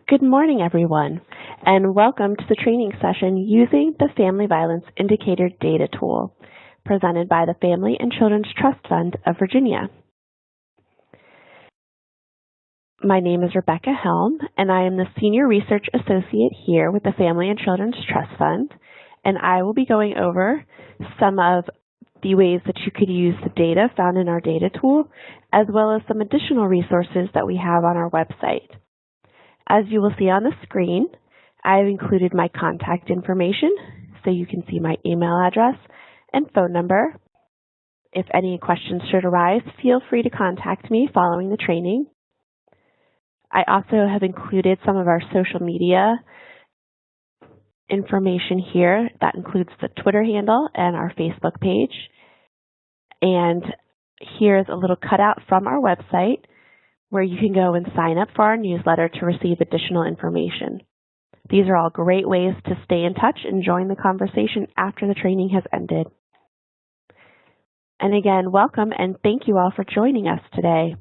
Good morning, everyone, and welcome to the training session using the Family Violence Indicator Data Tool, presented by the Family and Children's Trust Fund of Virginia. My name is Rebecca Helm, and I am the Senior Research Associate here with the Family and Children's Trust Fund, and I will be going over some of the ways that you could use the data found in our data tool, as well as some additional resources that we have on our website. As you will see on the screen, I have included my contact information, so you can see my email address and phone number. If any questions should arise, feel free to contact me following the training. I also have included some of our social media information here. That includes the Twitter handle and our Facebook page. And here's a little cutout from our website where you can go and sign up for our newsletter to receive additional information. These are all great ways to stay in touch and join the conversation after the training has ended. And again, welcome and thank you all for joining us today.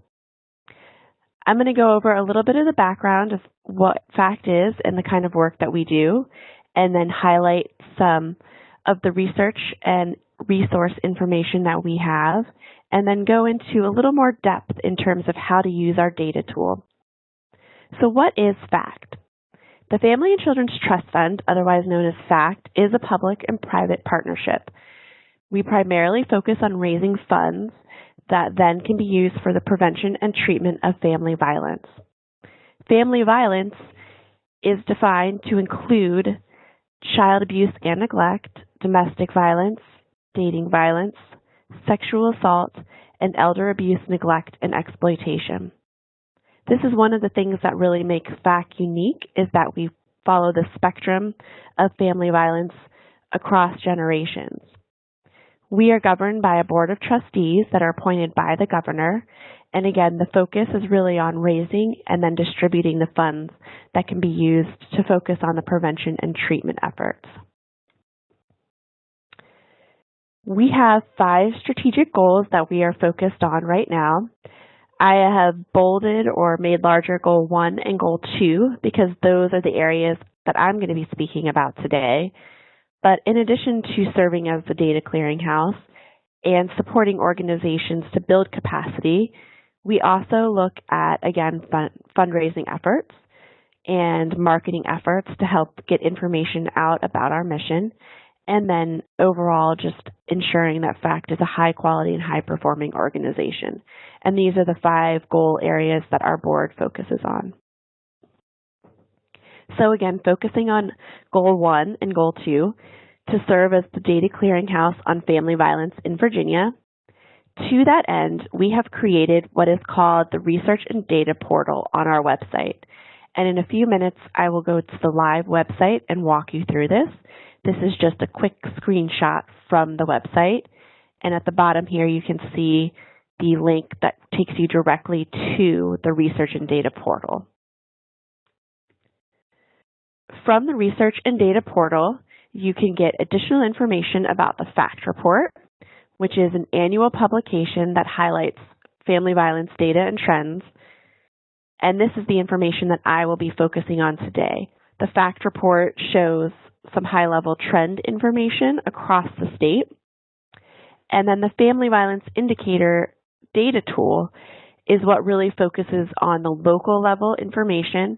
I'm going to go over a little bit of the background of what FACT is and the kind of work that we do, and then highlight some of the research and resource information that we have, and then go into a little more depth in terms of how to use our data tool. So what is FACT? The Family and Children's Trust Fund, otherwise known as FACT, is a public and private partnership. We primarily focus on raising funds that then can be used for the prevention and treatment of family violence. Family violence is defined to include child abuse and neglect, domestic violence, dating violence, sexual assault, and elder abuse, neglect, and exploitation. This is one of the things that really makes FACT unique, is that we follow the spectrum of family violence across generations. We are governed by a board of trustees that are appointed by the governor, and again, the focus is really on raising and then distributing the funds that can be used to focus on the prevention and treatment efforts. We have 5 strategic goals that we are focused on right now. I have bolded or made larger Goal 1 and Goal 2 because those are the areas that I'm going to be speaking about today. But in addition to serving as the data clearinghouse and supporting organizations to build capacity, we also look at, again, fundraising efforts and marketing efforts to help get information out about our mission, and then overall just ensuring that FACT is a high quality and high performing organization. And these are the 5 goal areas that our board focuses on. So again, focusing on Goal 1 and Goal 2, to serve as the data clearinghouse on family violence in Virginia. To that end, we have created what is called the Research and Data Portal on our website. And in a few minutes, I will go to the live website and walk you through this. This is just a quick screenshot from the website. And at the bottom here, you can see the link that takes you directly to the Research and Data Portal. From the Research and Data Portal, you can get additional information about the FACT report, which is an annual publication that highlights family violence data and trends. And this is the information that I will be focusing on today. The FACT report shows some high-level trend information across the state. And then the Family Violence Indicator Data Tool is what really focuses on the local level information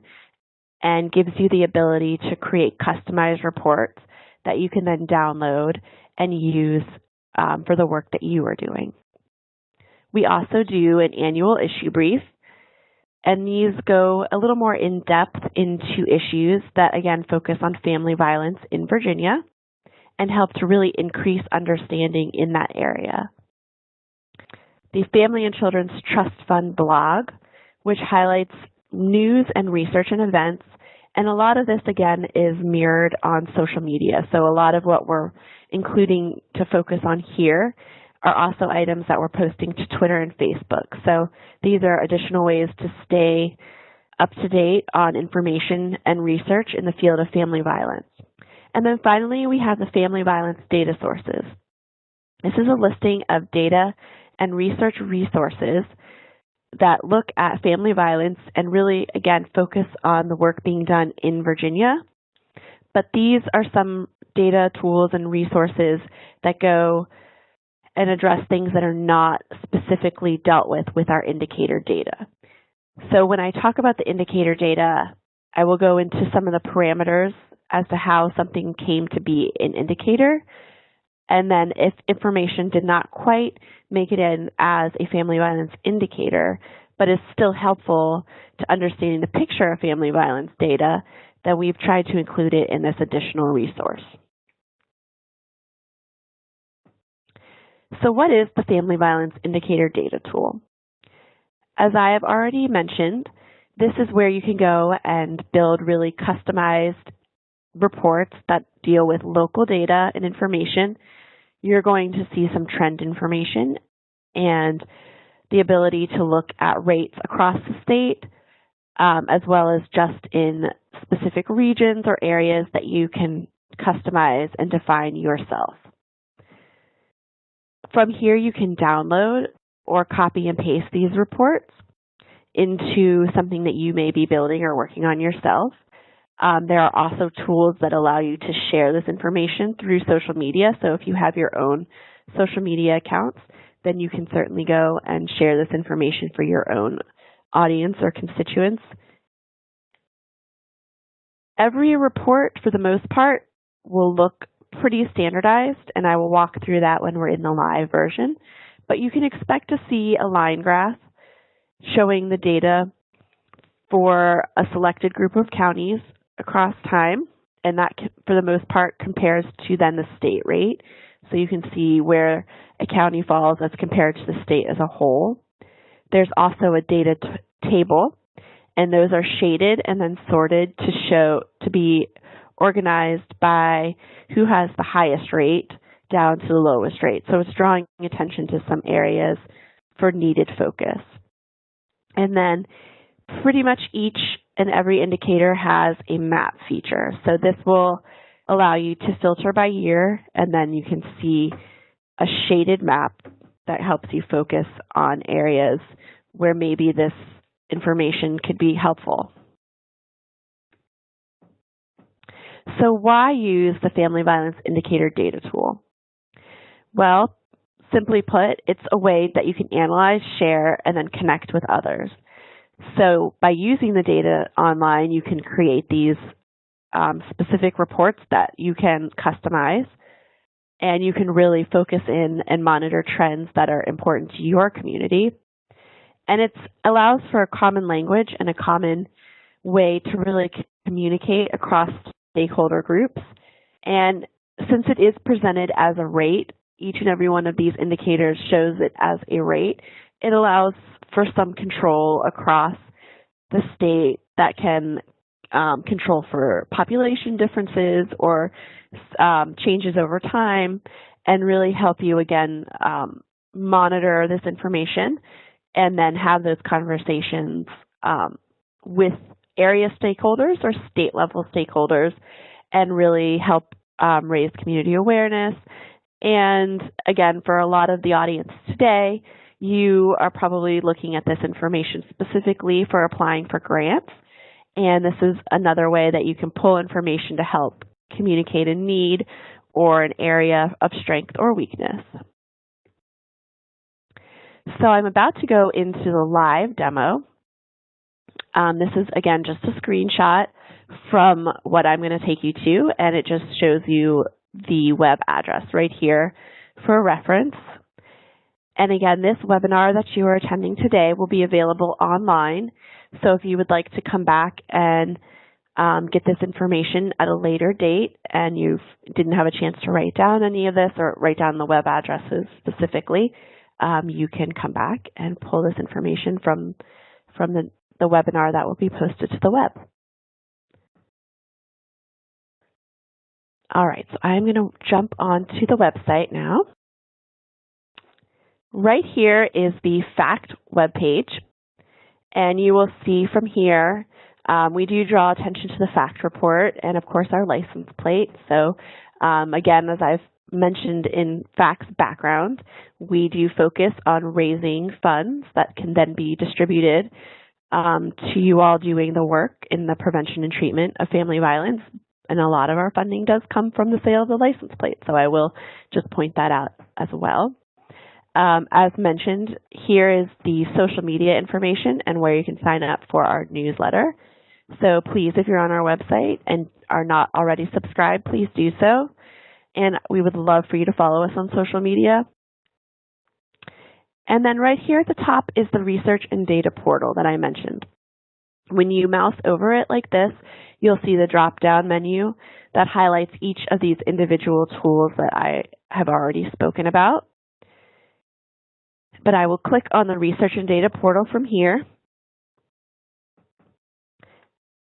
and gives you the ability to create customized reports that you can then download and use for the work that you are doing. We also do an annual issue brief, and these go a little more in depth into issues that, again, focus on family violence in Virginia and help to really increase understanding in that area. The Family and Children's Trust Fund blog, which highlights news and research and events. And a lot of this, again, is mirrored on social media. So a lot of what we're including to focus on here are also items that we're posting to Twitter and Facebook. So these are additional ways to stay up to date on information and research in the field of family violence. And then finally, we have the Family Violence Data Sources. This is a listing of data and research resources that look at family violence and really, again, focus on the work being done in Virginia. But these are some data, tools, and resources that go and address things that are not specifically dealt with our indicator data. So when I talk about the indicator data, I will go into some of the parameters as to how something came to be an indicator. And then if information did not quite make it in as a family violence indicator, but is still helpful to understanding the picture of family violence data, then we've tried to include it in this additional resource. So what is the Family Violence Indicator Data Tool? As I have already mentioned, this is where you can go and build really customized reports that deal with local data and information. You're going to see some trend information and the ability to look at rates across the state, as well as just in specific regions or areas that you can customize and define yourself. From here, you can download or copy and paste these reports into something that you may be building or working on yourself. There are also tools that allow you to share this information through social media. So if you have your own social media accounts, then you can certainly go and share this information for your own audience or constituents. Every report, for the most part, will look pretty standardized, and I will walk through that when we're in the live version. But you can expect to see a line graph showing the data for a selected group of counties across time, and that, for the most part, compares to then the state rate. So you can see where a county falls as compared to the state as a whole. There's also a data table, and those are shaded and then sorted to be organized by who has the highest rate down to the lowest rate. So it's drawing attention to some areas for needed focus. And then pretty much each and every indicator has a map feature. So this will allow you to filter by year, and then you can see a shaded map that helps you focus on areas where maybe this information could be helpful. So why use the Family Violence Indicator Data Tool? Well, simply put, it's a way that you can analyze, share, and then connect with others. So by using the data online, you can create these specific reports that you can customize, and you can really focus in and monitor trends that are important to your community. And it allows for a common language and a common way to really communicate across stakeholder groups. And since it is presented as a rate, each and every one of these indicators shows it as a rate. It allows for some control across the state that can control for population differences or changes over time, and really help you, again, monitor this information and then have those conversations with area stakeholders or state level stakeholders, and really help raise community awareness. And again, for a lot of the audience today, you are probably looking at this information specifically for applying for grants. And this is another way that you can pull information to help communicate a need or an area of strength or weakness. So I'm about to go into the live demo. This is, again, just a screenshot from what I'm going to take you to, and it just shows you the web address right here for reference. And again, this webinar that you are attending today will be available online. So if you would like to come back and get this information at a later date and you didn't have a chance to write down any of this or write down the web addresses specifically, you can come back and pull this information from the webinar that will be posted to the web. All right, so I'm going to jump onto the website now. Right here is the FACT webpage, and you will see from here we do draw attention to the FACT report and, of course, our license plate. So, again, as I've mentioned in FACT's background, we do focus on raising funds that can then be distributed to you all doing the work in the prevention and treatment of family violence. And a lot of our funding does come from the sale of the license plate, so I will just point that out as well. As mentioned, here is the social media information and where you can sign up for our newsletter. So please, if you're on our website and are not already subscribed, please do so. And we would love for you to follow us on social media. And then right here at the top is the research and data portal that I mentioned. When you mouse over it like this, you'll see the drop-down menu that highlights each of these individual tools that I have already spoken about. But I will click on the research and data portal from here.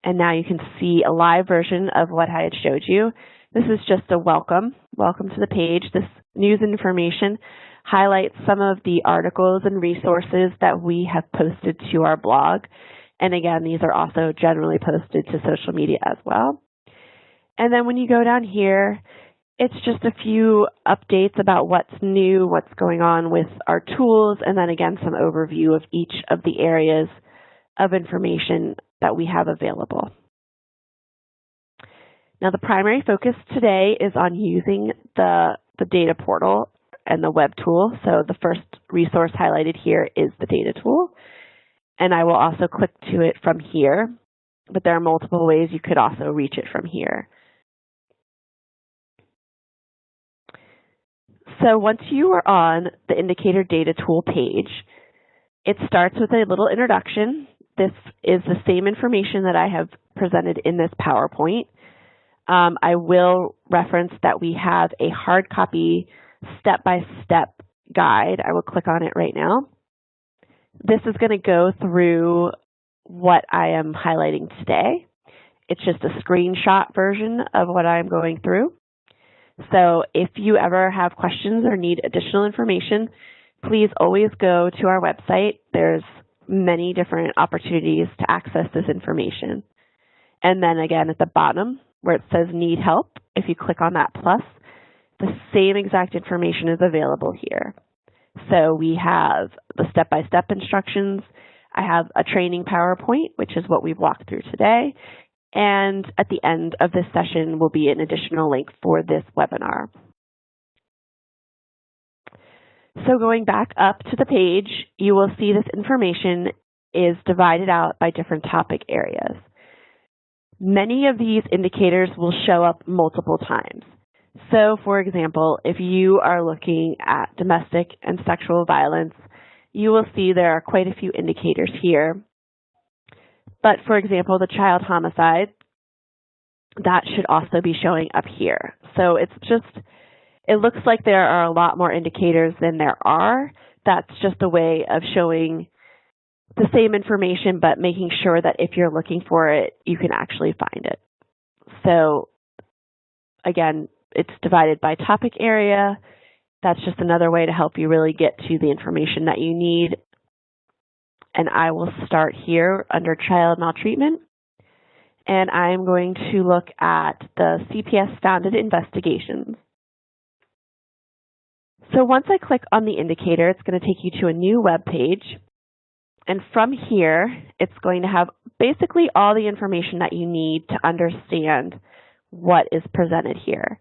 And now you can see a live version of what I had showed you. This is just a welcome to the page. This news information highlights some of the articles and resources that we have posted to our blog. And again, these are also generally posted to social media as well. And then when you go down here, it's just a few updates about what's new, what's going on with our tools, and then again, some overview of each of the areas of information that we have available. Now, the primary focus today is on using the data portal and the web tool. So the first resource highlighted here is the data tool. And I will also click to it from here, but there are multiple ways you could also reach it from here. So once you are on the indicator data tool page, it starts with a little introduction. This is the same information that I have presented in this PowerPoint. I will reference that we have a hard copy step-by-step guide. I will click on it right now. This is going to go through what I am highlighting today. It's just a screenshot version of what I'm going through. So if you ever have questions or need additional information, please always go to our website. There's many different opportunities to access this information. And then again, at the bottom where it says need help, if you click on that plus, the same exact information is available here. So we have the step-by-step instructions. I have a training PowerPoint, which is what we've walked through today. And at the end of this session will be an additional link for this webinar. So going back up to the page, you will see this information is divided out by different topic areas. Many of these indicators will show up multiple times. So, for example, if you are looking at domestic and sexual violence, you will see there are quite a few indicators here. But, for example, the child homicide, that should also be showing up here. So it looks like there are a lot more indicators than there are. That's just a way of showing the same information, but making sure that if you're looking for it, you can actually find it. So, again, it's divided by topic area. That's just another way to help you really get to the information that you need. And I will start here under child maltreatment. And I'm going to look at the CPS-founded investigations. So once I click on the indicator, it's going to take you to a new web page. And from here, it's going to have basically all the information that you need to understand what is presented here.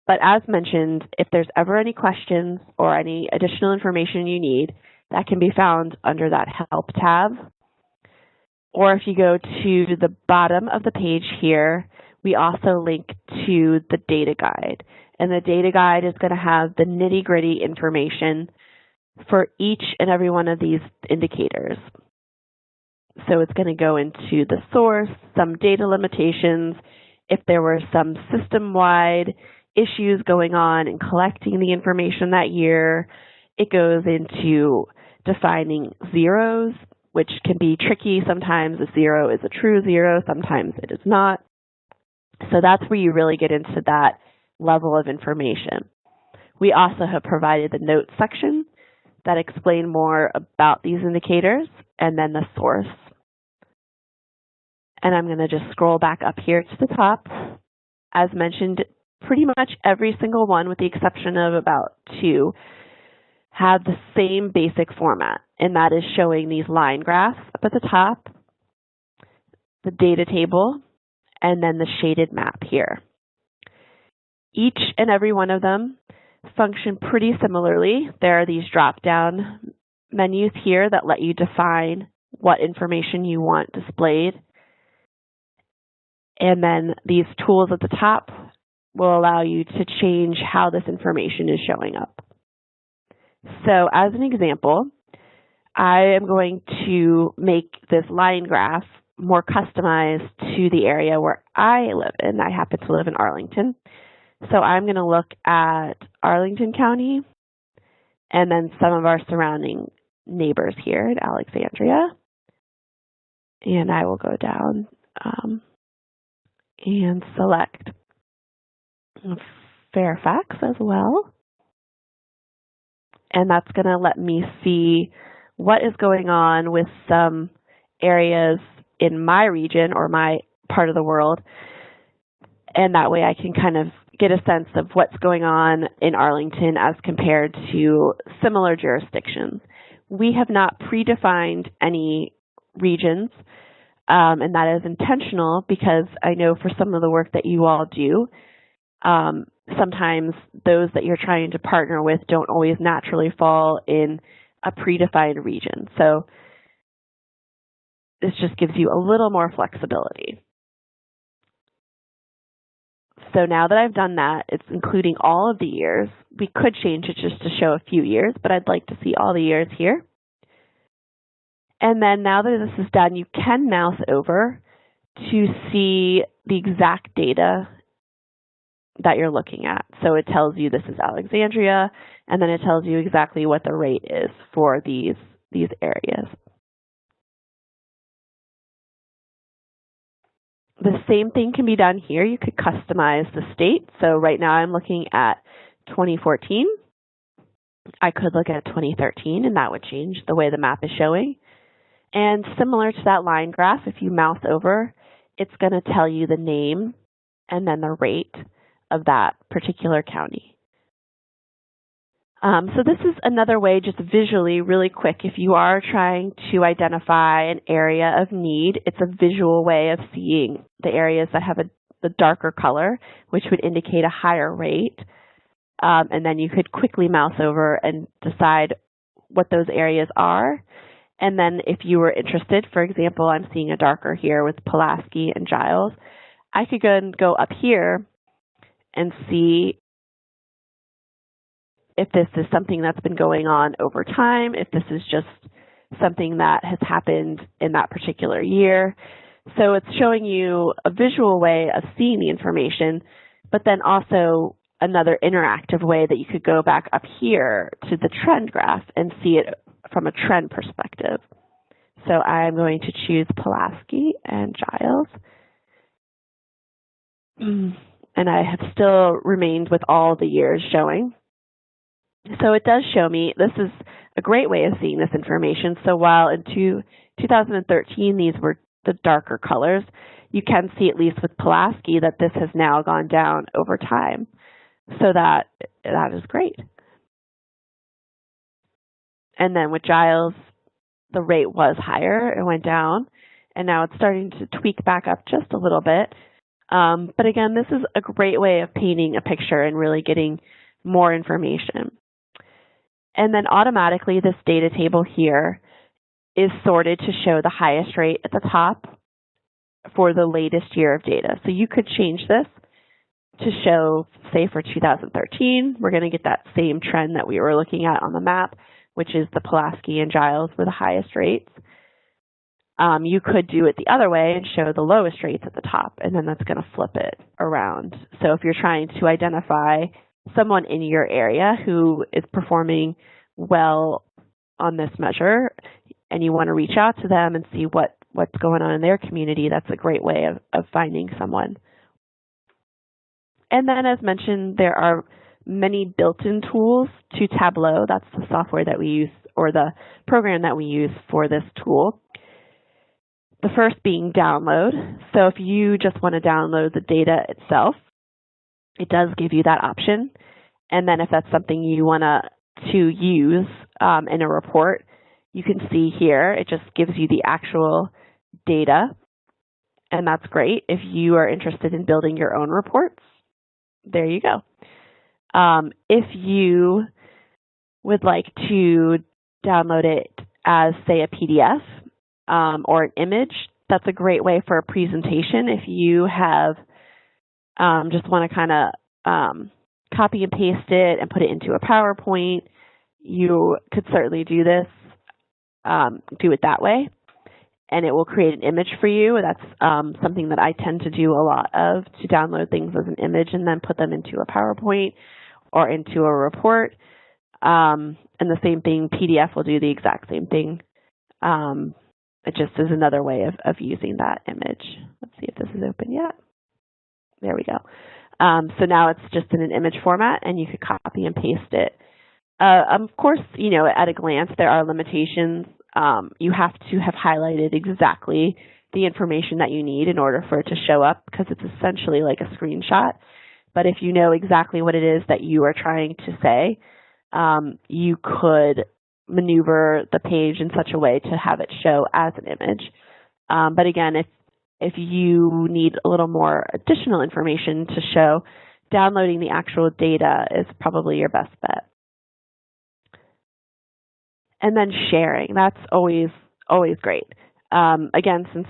But as mentioned, if there's ever any questions or any additional information you need, that can be found under that Help tab. Or if you go to the bottom of the page here, we also link to the data guide. And the data guide is going to have the nitty-gritty information for each and every one of these indicators. So it's going to go into the source, some data limitations, if there were some system-wide issues going on in collecting the information that year. It goes into defining zeros, which can be tricky. Sometimes a zero is a true zero, sometimes it is not. So that's where you really get into that level of information. We also have provided the notes section that explain more about these indicators, and then the source. And I'm going to just scroll back up here to the top. As mentioned, pretty much every single one, with the exception of about 2, have the same basic format, and that is showing these line graphs up at the top, the data table, and then the shaded map here. Each and every one of them function pretty similarly. There are these drop-down menus here that let you define what information you want displayed. And then these tools at the top will allow you to change how this information is showing up. So as an example, I am going to make this line graph more customized to the area where I live in. I happen to live in Arlington. So I'm going to look at Arlington County and then some of our surrounding neighbors here in Alexandria. And I will go down and select Fairfax as well. And that's going to let me see what is going on with some areas in my region or my part of the world. And that way I can kind of get a sense of what's going on in Arlington as compared to similar jurisdictions. We have not predefined any regions, and that is intentional because I know for some of the work that you all do, sometimes those that you're trying to partner with don't always naturally fall in a predefined region. So this just gives you a little more flexibility. So now that I've done that, it's including all of the years. We could change it just to show a few years, but I'd like to see all the years here. And then now that this is done, you can mouse over to see the exact data that you're looking at. So it tells you this is Alexandria, and then it tells you exactly what the rate is for these areas. The same thing can be done here. You could customize the state. So right now I'm looking at 2014. I could look at 2013, and that would change the way the map is showing. And similar to that line graph, if you mouse over, it's going to tell you the name and then the rate of that particular county. So this is another way, just visually, really quick, if you are trying to identify an area of need, it's a visual way of seeing the areas that have the darker color, which would indicate a higher rate. And then you could quickly mouse over and decide what those areas are. And then if you were interested, for example, I'm seeing a darker here with Pulaski and Giles, I could go up here and see if this is something that's been going on over time, if this is just something that has happened in that particular year. So it's showing you a visual way of seeing the information, but then also another interactive way that you could go back up here to the trend graph and see it from a trend perspective. So I'm going to choose Pulaski and Giles. And I have still remained with all the years showing. So it does show me, this is a great way of seeing this information. So while in 2013, these were the darker colors, you can see, at least with Pulaski, that this has now gone down over time. So that is great. And then with Giles, the rate was higher, it went down, and now it's starting to tweak back up just a little bit. But again, this is a great way of painting a picture and really getting more information. And then automatically this data table here is sorted to show the highest rate at the top for the latest year of data. So you could change this to show, say for 2013, we're going to get that same trend that we were looking at on the map, which is the Pulaski and Giles were the highest rates. You could do it the other way and show the lowest rates at the top, and then that's going to flip it around. So if you're trying to identify someone in your area who is performing well on this measure, and you want to reach out to them and see what's going on in their community, that's a great way of finding someone. And then, as mentioned, there are many built-in tools to Tableau. That's the software that we use, or the program that we use for this tool. The first being download. So if you just want to download the data itself, it does give you that option. And then if that's something you want to use in a report, you can see here, it just gives you the actual data, and that's great. If you are interested in building your own reports, there you go. If you would like to download it as, say, a PDF or an image, that's a great way for a presentation. If you have just want to kind of copy and paste it and put it into a PowerPoint, you could certainly do this, do it that way, and it will create an image for you. That's something that I tend to do a lot of, to download things as an image and then put them into a PowerPoint or into a report. And the same thing, PDF will do the exact same thing. It just is another way of using that image. Let's see if this is open yet. There we go. So now it's just in an image format, and you could copy and paste it. Of course, you know, at a glance, there are limitations. You have to have highlighted exactly the information that you need in order for it to show up, because it's essentially like a screenshot. But if you know exactly what it is that you are trying to say, you could maneuver the page in such a way to have it show as an image. But again, if you need a little more additional information to show, downloading the actual data is probably your best bet. And then sharing, that's always great. Again, since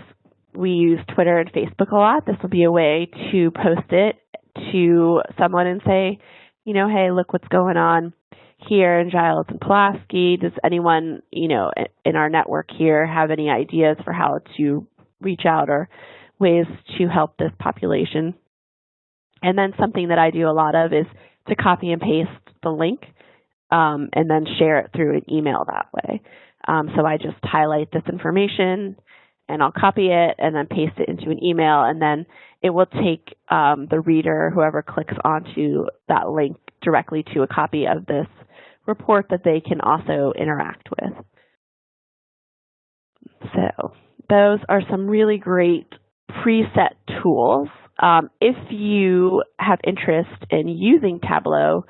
we use Twitter and Facebook a lot, this will be a way to post it to someone and say, you know, hey, look what's going on here in Giles and Pulaski. Does anyone, you know, in our network here have any ideas for how to reach out or ways to help this population? And then something that I do a lot of is to copy and paste the link and then share it through an email that way. So I just highlight this information and I'll copy it and then paste it into an email, and then it will take the reader, whoever clicks onto that link, directly to a copy of this report that they can also interact with. So those are some really great preset tools. If you have interest in using Tableau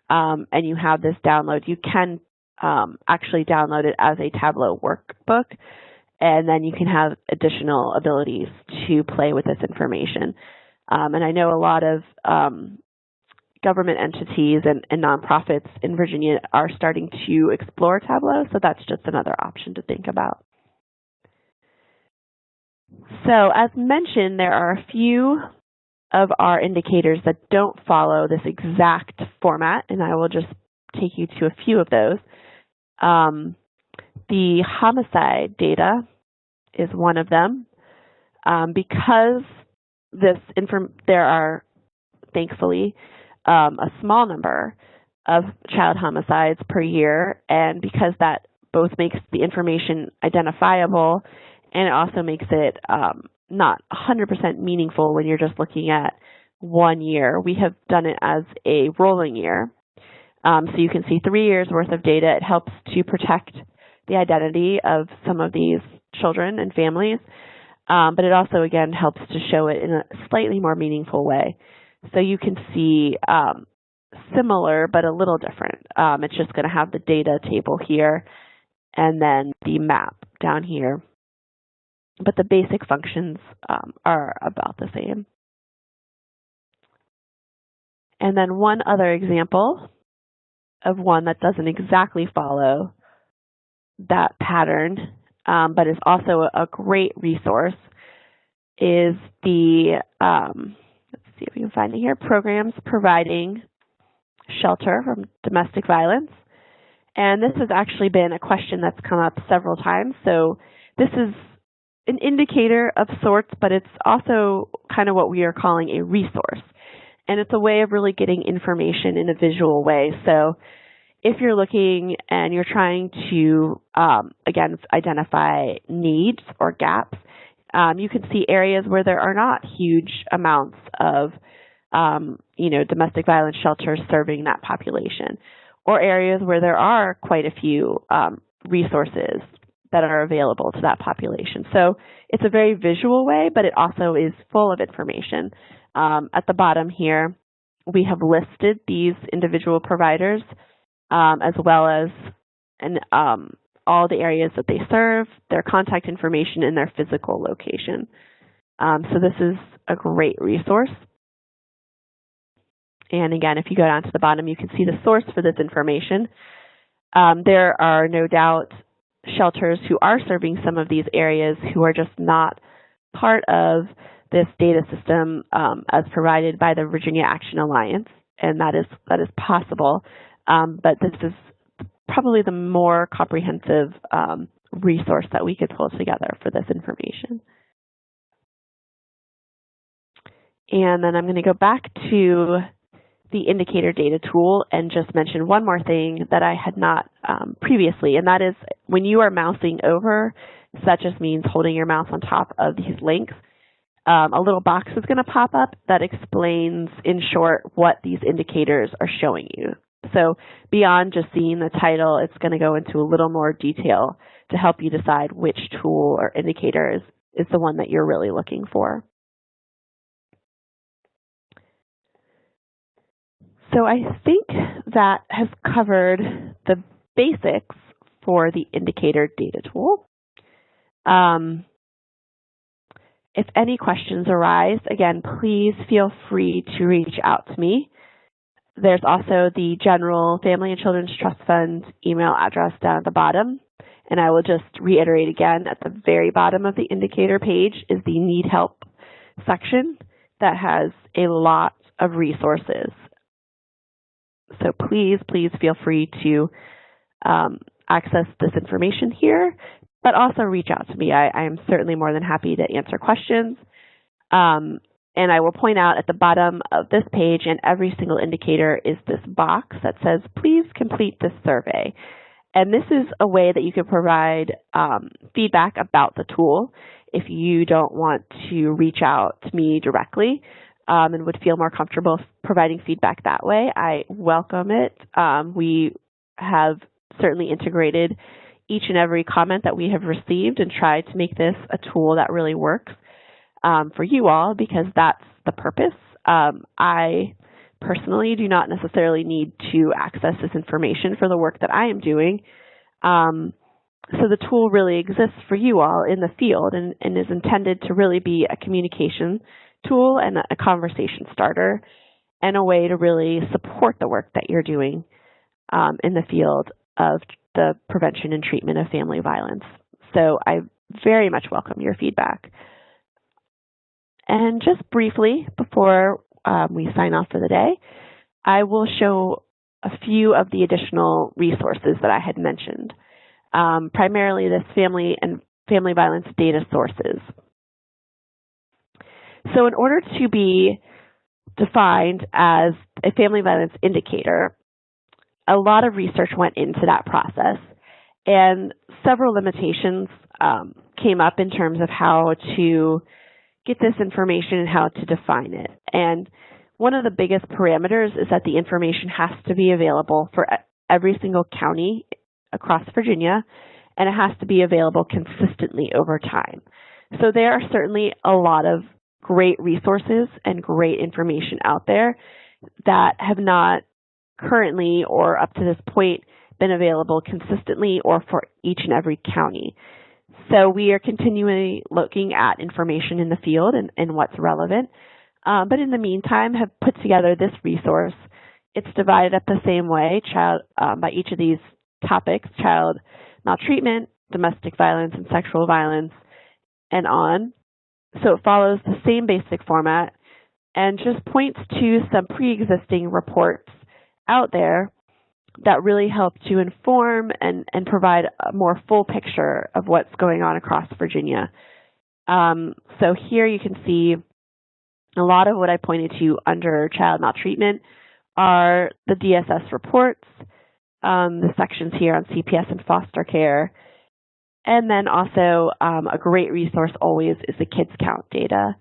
and you have this download, you can actually download it as a Tableau workbook, and then you can have additional abilities to play with this information. And I know a lot of government entities and nonprofits in Virginia are starting to explore Tableau, so that's just another option to think about. So as mentioned, there are a few of our indicators that don't follow this exact format, and I will just take you to a few of those. The homicide data is one of them. Because there are, thankfully, a small number of child homicides per year, and because that both makes the information identifiable and it also makes it not 100% meaningful when you're just looking at 1 year, we have done it as a rolling year. So you can see 3 years worth of data. It helps to protect the identity of some of these children and families, but it also, again, helps to show it in a slightly more meaningful way. So you can see similar but a little different. It's just going to have the data table here and then the map down here. But the basic functions are about the same. And then one other example of one that doesn't exactly follow that pattern, but is also a great resource, is the, let's see if we can find it here, Programs Providing Shelter from Domestic Violence. And this has actually been a question that's come up several times. So this is an indicator of sorts, but it's also kind of what we are calling a resource. And it's a way of really getting information in a visual way. So if you're looking and you're trying to, again, identify needs or gaps, you can see areas where there are not huge amounts of, domestic violence shelters serving that population, or areas where there are quite a few resources that are available to that population. So it's a very visual way, but it also is full of information. At the bottom here, we have listed these individual providers as well as all the areas that they serve, their contact information, and their physical location. So this is a great resource. And again, if you go down to the bottom, you can see the source for this information. There are no doubt shelters who are serving some of these areas who are just not part of this data system as provided by the Virginia Action Alliance, and that is possible. But this is probably the more comprehensive resource that we could pull together for this information. And then I'm going to go back to the indicator data tool and just mention one more thing that I had not previously, and that is when you are mousing over, so that just means holding your mouse on top of these links, a little box is going to pop up that explains in short what these indicators are showing you. So beyond just seeing the title, it's going to go into a little more detail to help you decide which tool or indicator is the one that you're really looking for. So I think that has covered the basics for the indicator data tool. If any questions arise, again, please feel free to reach out to me. There's also the General Family and Children's Trust Fund email address down at the bottom. And I will just reiterate again, at the very bottom of the indicator page is the Need Help section that has a lot of resources. So please feel free to access this information here, but also reach out to me. I am certainly more than happy to answer questions. And I will point out at the bottom of this page and every single indicator is this box that says, please complete this survey. And this is a way that you can provide feedback about the tool if you don't want to reach out to me directly. And would feel more comfortable providing feedback that way. I welcome it. We have certainly integrated each and every comment that we have received and tried to make this a tool that really works for you all, because that's the purpose. I personally do not necessarily need to access this information for the work that I am doing. So the tool really exists for you all in the field and is intended to really be a communication tool and a conversation starter and a way to really support the work that you're doing in the field of the prevention and treatment of family violence. So I very much welcome your feedback. And just briefly, before we sign off for the day, I will show a few of the additional resources that I had mentioned, primarily this family and family violence data sources. So in order to be defined as a family violence indicator, a lot of research went into that process, and several limitations came up in terms of how to get this information and how to define it. And one of the biggest parameters is that the information has to be available for every single county across Virginia, and it has to be available consistently over time. So there are certainly a lot of great resources and great information out there that have not currently or up to this point been available consistently or for each and every county. So we are continually looking at information in the field and what's relevant. But in the meantime, have put together this resource. It's divided up the same way by each of these topics: child maltreatment, domestic violence, and sexual violence, and on. So it follows the same basic format and just points to some pre-existing reports out there that really help to inform and provide a more full picture of what's going on across Virginia. So here you can see a lot of what I pointed to under child maltreatment are the DSS reports, the sections here on CPS and foster care. And then also a great resource always is the kids count data.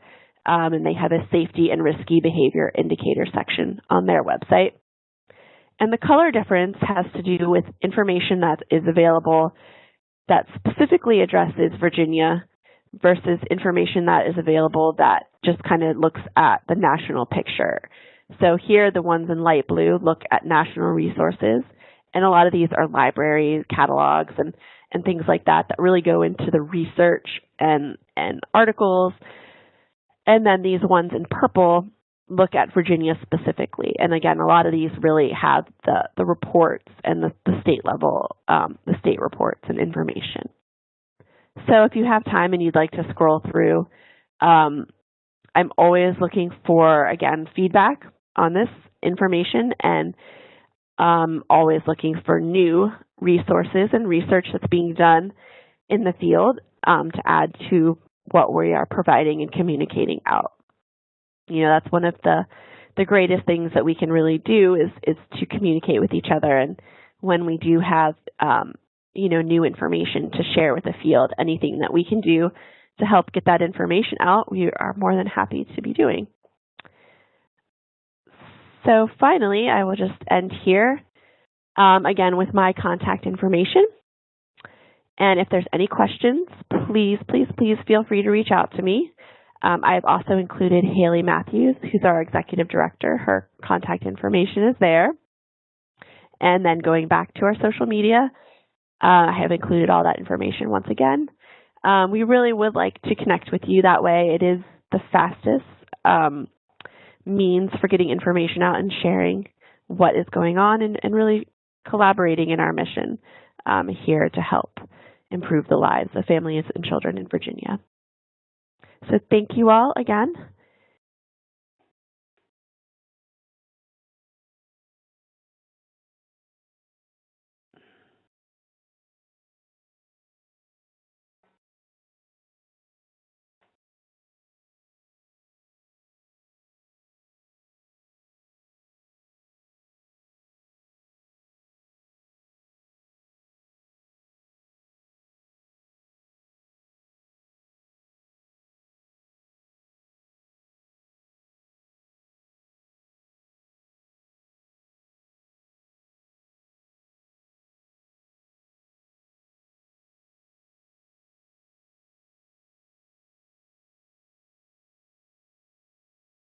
And they have a safety and risky behavior indicator section on their website. And the color difference has to do with information that is available that specifically addresses Virginia versus information that is available that just kind of looks at the national picture. So here, the ones in light blue look at national resources, and a lot of these are libraries, catalogs, and things like that really go into the research and articles. And then these ones in purple look at Virginia specifically. And again, a lot of these really have the reports and the state level, the state reports and information. So if you have time and you'd like to scroll through, I'm always looking for, again, feedback on this information, and always looking for new resources and research that's being done in the field to add to what we are providing and communicating out. You know, that's one of the greatest things that we can really do is to communicate with each other. And when we do have, new information to share with the field, anything that we can do to help get that information out, we are more than happy to be doing. So finally, I will just end here, again, with my contact information. And if there's any questions, please feel free to reach out to me. I've also included Haley Matthews, who's our executive director. Her contact information is there. And then going back to our social media, I have included all that information once again. We really would like to connect with you that way. It is the fastest means for getting information out and sharing what is going on and really collaborating in our mission here to help improve the lives of families and children in Virginia. So thank you all again.